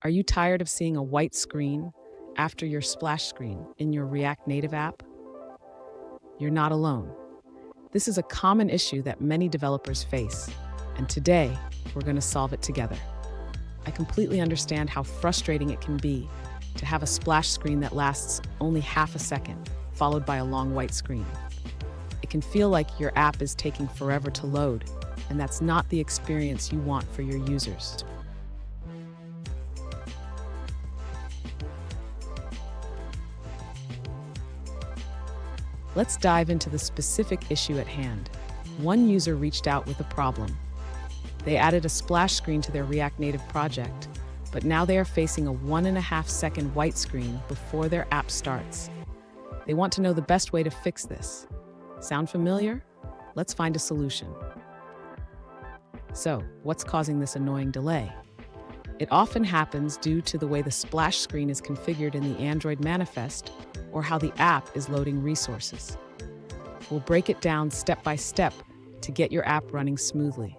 Are you tired of seeing a white screen after your splash screen in your React Native app? You're not alone. This is a common issue that many developers face, and today we're going to solve it together. I completely understand how frustrating it can be to have a splash screen that lasts only half a second, followed by a long white screen. It can feel like your app is taking forever to load, and that's not the experience you want for your users. Let's dive into the specific issue at hand. One user reached out with a problem. They added a splash screen to their React Native project, but now they are facing a 1.5-second white screen before their app starts. They want to know the best way to fix this. Sound familiar? Let's find a solution. So, what's causing this annoying delay? It often happens due to the way the splash screen is configured in the Android manifest or how the app is loading resources. We'll break it down step by step to get your app running smoothly.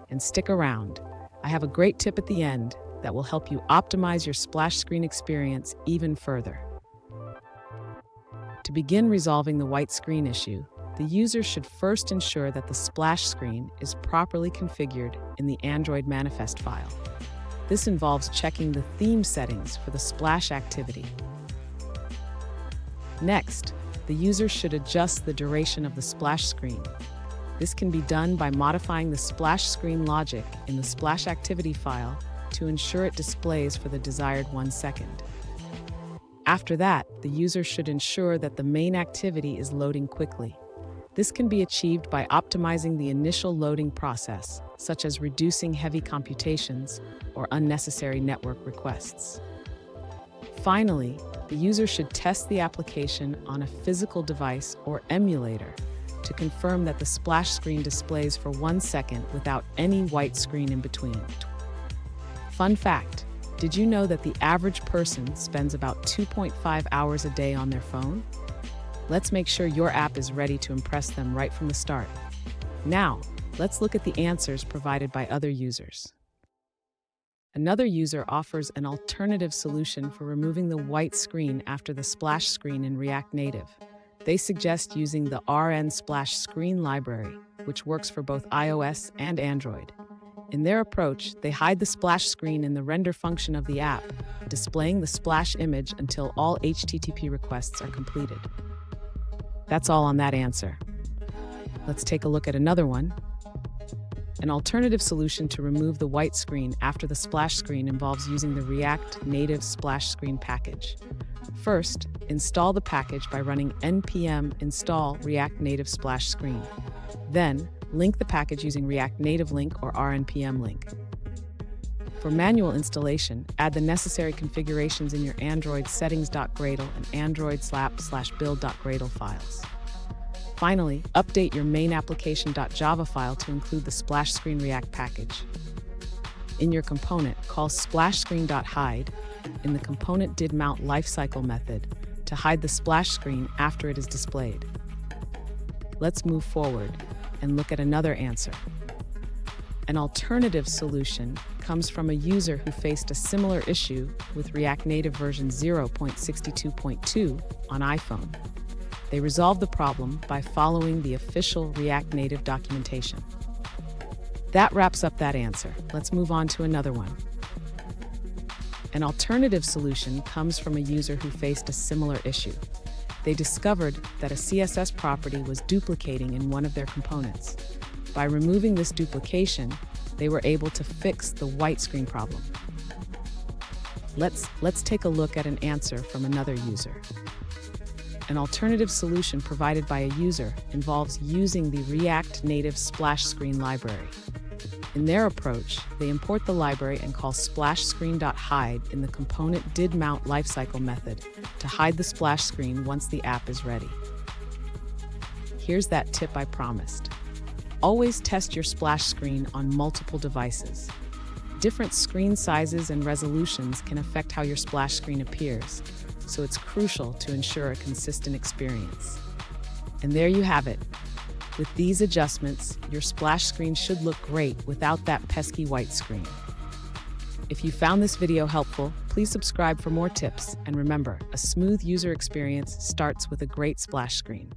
And stick around. I have a great tip at the end that will help you optimize your splash screen experience even further. To begin resolving the white screen issue, the user should first ensure that the splash screen is properly configured in the Android manifest file. This involves checking the theme settings for the splash activity. Next, the user should adjust the duration of the splash screen. This can be done by modifying the splash screen logic in the splash activity file to ensure it displays for the desired 1 second. After that, the user should ensure that the main activity is loading quickly. This can be achieved by optimizing the initial loading process, such as reducing heavy computations or unnecessary network requests. Finally, the user should test the application on a physical device or emulator to confirm that the splash screen displays for 1 second without any white screen in between. Fun fact, did you know that the average person spends about 2.5 hours a day on their phone? Let's make sure your app is ready to impress them right from the start. Now, let's look at the answers provided by other users. Another user offers an alternative solution for removing the white screen after the splash screen in React Native. They suggest using the RN Splash Screen library, which works for both iOS and Android. In their approach, they hide the splash screen in the render function of the app, displaying the splash image until all HTTP requests are completed. That's all on that answer. Let's take a look at another one. An alternative solution to remove the white screen after the splash screen involves using the React Native Splash Screen package. First, install the package by running npm install React Native Splash Screen. Then, link the package using React Native Link or rnpm link. For manual installation, add the necessary configurations in your Android settings.gradle and Android slap/build.gradle files. Finally, update your main application.java file to include the splash screen React package. In your component, call splashscreen.hide in the component didMount lifecycle method to hide the splash screen after it is displayed. Let's move forward and look at another answer. An alternative solution comes from a user who faced a similar issue with React Native version 0.62.2 on iPhone. They resolved the problem by following the official React Native documentation. That wraps up that answer. Let's move on to another one. An alternative solution comes from a user who faced a similar issue. They discovered that a CSS property was duplicating in one of their components. By removing this duplication, they were able to fix the white screen problem. Let's take a look at an answer from another user. An alternative solution provided by a user involves using the React Native Splash Screen library. In their approach, they import the library and call splashscreen.hide in the component didMount lifecycle method to hide the splash screen once the app is ready. Here's that tip I promised. Always test your splash screen on multiple devices. Different screen sizes and resolutions can affect how your splash screen appears, so it's crucial to ensure a consistent experience. And there you have it. With these adjustments, your splash screen should look great without that pesky white screen. If you found this video helpful, please subscribe for more tips, and remember, a smooth user experience starts with a great splash screen.